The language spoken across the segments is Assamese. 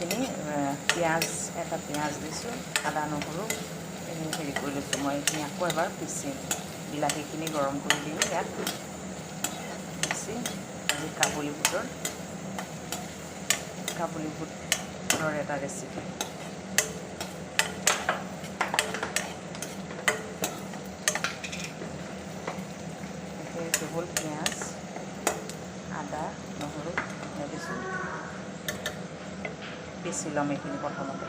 এইখিনি পিঁয়াজ এটা পিঁয়াজ দিছোঁ, আদা নহৰু এইখিনি হেৰি কৰি লৈছোঁ। মই এইখিনি আকৌ এবাৰ পিচিম, বিলাহীখিনি গৰম কৰি দিওঁ ইয়াত পিচি। আজি কাবুলী বুটৰ এটা ৰেচিপি। এইটো হ'ল পিঁয়াজ, আদা নহৰু দিছোঁ, পিচি ল'ম এইখিনি প্ৰথমতে।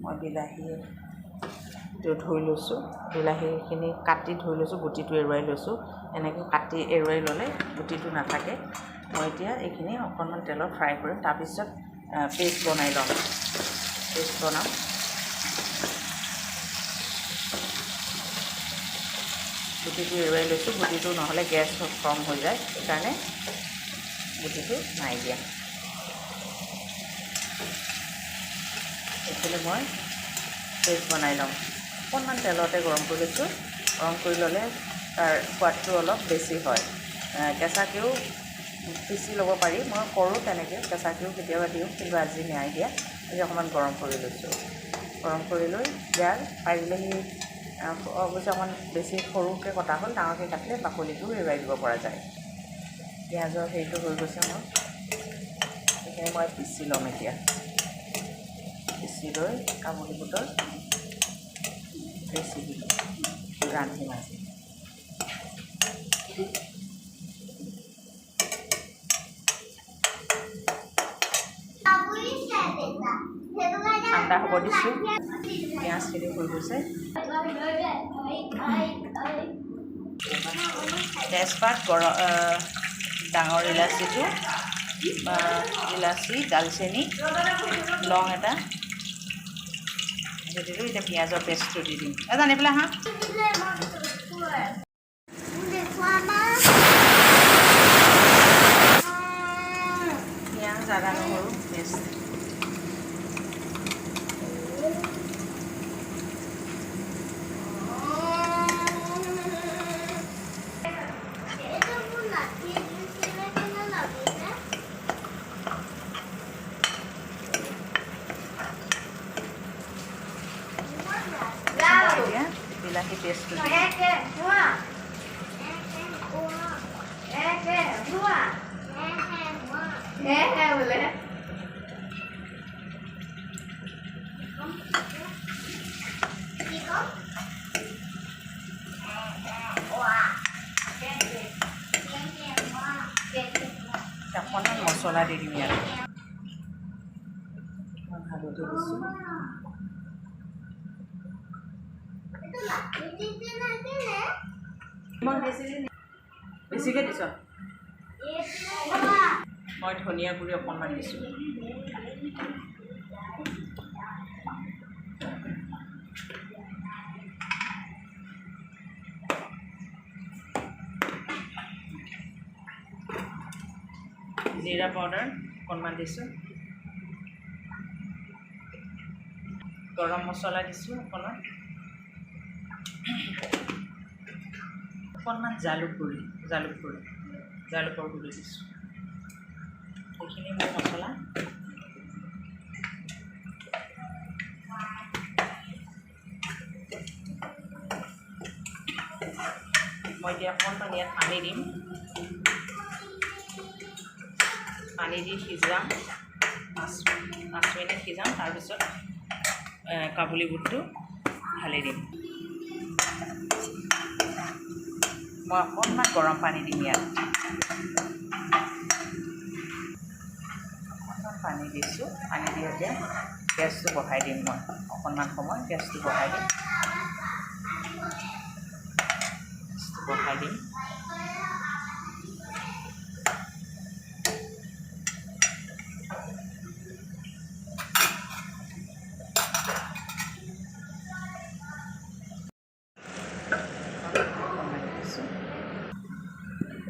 মই বিলাহীটো ধুই লৈছোঁ, বিলাহীখিনি কাটি ধুই লৈছোঁ, গুটিটো এৰুৱাই লৈছোঁ। এনেকৈ কাটি এৰুৱাই ল'লে গুটিটো নাথাকে। মই এতিয়া এইখিনি অকণমান তেলত ফ্ৰাই কৰিম, তাৰপিছত পেষ্ট বনাই ল'ম। পেষ্ট বনাম। গুটিটো এৰুৱাই লৈছোঁ, গুটিটো নহ'লে গেছ কম হৈ যায়, সেইকাৰণে গুটিটো নাই দিয়া। এইখিনি মই পেষ্ট বনাই ল'ম। অকণমান তেলতে গৰম কৰি লৈছোঁ। গৰম কৰি ল'লে তাৰ সোৱাদটো অলপ বেছি হয়। কেঁচাকৈও পিচি ল'ব পাৰি, মই কৰোঁ তেনেকৈ, কেঁচাকৈও কেতিয়াবা দিওঁ, কিন্তু আজি নাই দিয়া। আজি অকণমান গৰম কৰি লৈছোঁ। গৰম কৰি লৈ ইয়াৰ পাৰিলে অৱশ্যে অকণমান বেছি সৰুকৈ কটা হ'ল, ডাঙৰকৈ কাটিলে বাকলিটো এৰুৱাই দিব পৰা যায়। পিঁয়াজৰ হেৰিটো হৈ গৈছে মোৰ, সেইখিনি মই পিচি ল'ম এতিয়া। পিচি লৈ কাবুলী বুটৰ ৰেচিপি ৰান্ধিম আজি। ঠাণ্ডা হ'ব দিছোঁ। পিঁয়াজখিনি হৈ গৈছে। তেজপাত, ডাঙৰ ইলাচিটো, ইলাচি, দালচেনি, লং এটা দি দিলোঁ। এতিয়া পিঁয়াজৰ পেষ্টটো দি দিম। জানি পেলাই হা পিঁয়াজ, আদা নহৰু পেষ্ট। এতিয়া বিলাহী পেষ্টটো দিম। অকণমান মছলা দি দিম ইয়াত। হালধি দিছোঁ। বেছিকৈ দিছ। মই ধনিয়া গুড়ি অকণমান দিছোঁ। জিৰা পাউডাৰ অকণমান দিছোঁ। গৰম মছলা দিছোঁ অকণমান। অকণমান জালুকৰ গুড়ি দিছোঁ। এইখিনি মোৰ মছলা। মই এতিয়া অকণমান ইয়াত পানী দিম। পানী দি সিজাম, 5 মিনিট সিজাম। তাৰপিছত কাবুলী বুটটো ঢালি দিম। মই অকণমান গৰম পানী দিম ইয়াত। অকণমান পানী দিছোঁ। পানী দি এতিয়া গেছটো বঢ়াই দিম। মই অকণমান সময় গেছটো বঢ়াই দিম।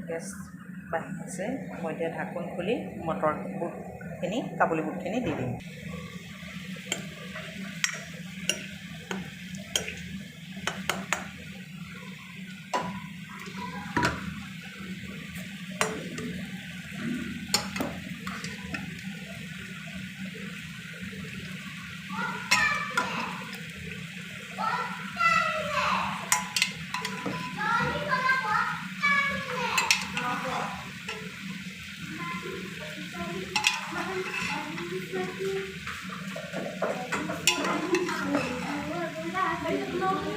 গেছ বাঢ়িছে। মই এতিয়া ঢাকোন খুলি কাবুলী বুটখিনি দি দিম।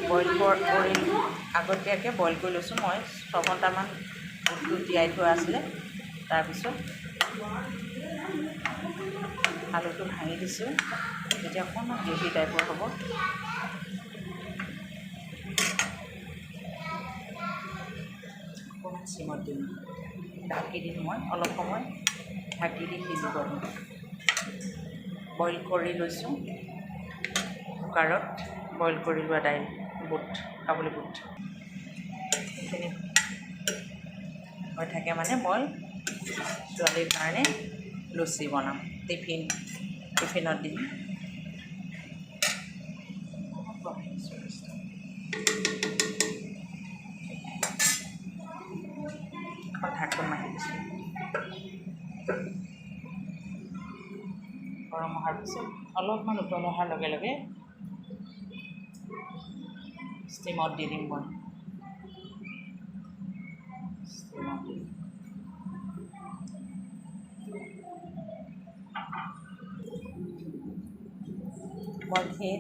বইল কৰি আগতীয়াকৈ বইল কৰি লৈছোঁ মই 6 ঘণ্টামান বুটটো তিয়াই থোৱা আছিলে। তাৰপিছত আলুটো ভাঙি দিছোঁ, তেতিয়া অকণমান গ্ৰেভি টাইপৰ হ'ব। অকণমান চিমত দিম, ঢাকি দিম, মই অলপ সময় ঢাকি দি সিজিব দিম। বইল কৰি লৈছোঁ, কুকাৰত বইল কৰি লোৱা দাইল, বুট, কাবুলী বুট এইখিনি হৈ থাকে। মানে মই ছোৱালীৰ কাৰণে লুচি বনাম, টিফিনত দিম। ঢাকোন মাৰি দিছোঁ। গৰম অহাৰ পিছত অলপমান উতল অহাৰ লগে লগে ষ্টিমত দি দিম মই। মই সেই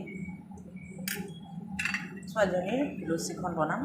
ছোৱালীজনীৰ লুচিখন বনাম।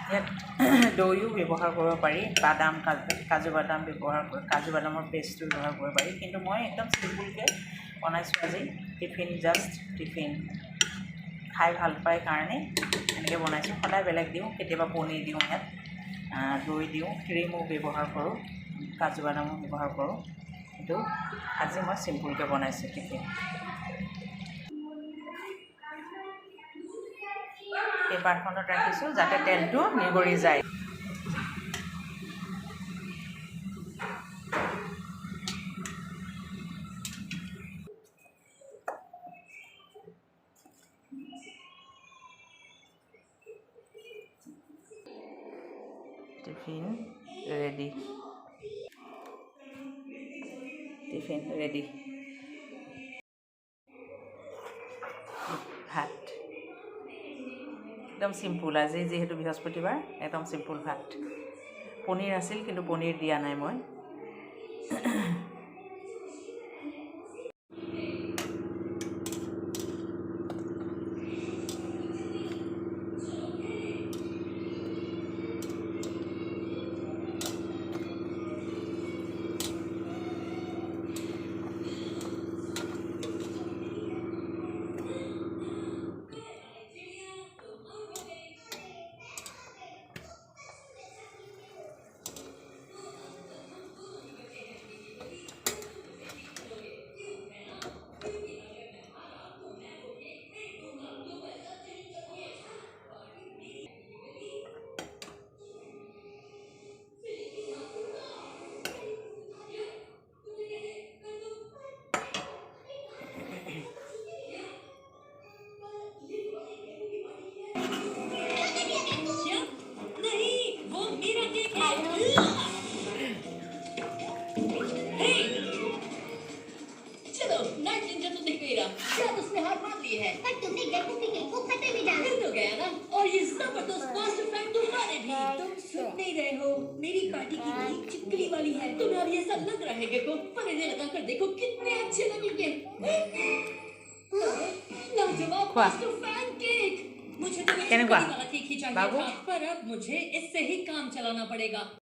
ইয়াত দৈও ব্যৱহাৰ কৰিব পাৰি, বাদাম, কাজু বাদাম ব্যৱহাৰ কৰি, কাজু বাদামৰ পেষ্টটো ব্যৱহাৰ কৰিব পাৰি। কিন্তু মই একদম চিম্পুলকৈ বনাইছোঁ আজি। টিফিন খাই ভাল পায় কাৰণে এনেকৈ বনাইছোঁ। সদায় বেলেগ দিওঁ, কেতিয়াবা পনীৰ দিওঁ, ইয়াত দৈ দিওঁ, ক্ৰীমো ব্যৱহাৰ কৰোঁ, কাজু বাদামো ব্যৱহাৰ কৰোঁ। কিন্তু আজি মই চিম্পুলকৈ বনাইছোঁ টিফিন। পেপাৰখনত ৰাখিছোঁ যাতে তেলটো নিগৰি যায়। Tiffin ready. ভাত একদম চিম্পুল। আজি যিহেতু বৃহস্পতিবাৰ, একদম চিম্পুল ভাত। পনীৰ আছিল কিন্তু পনীৰ দিয়া নাই মই। हो? मेरी पार्टी की केक चिपकली वाली है। तुम्हें अब ऐसा लग रहा है गेको, पर इन्हें लगा कर देखो कितने अच्छे लगेंगे। लाजवाब खा मास्टर फैन केक। मुझे तो केनेकुवा चिपकली वाला केक ही चाहिए बाबू था, पर अब मुझे इससे ही काम चलाना पड़ेगा।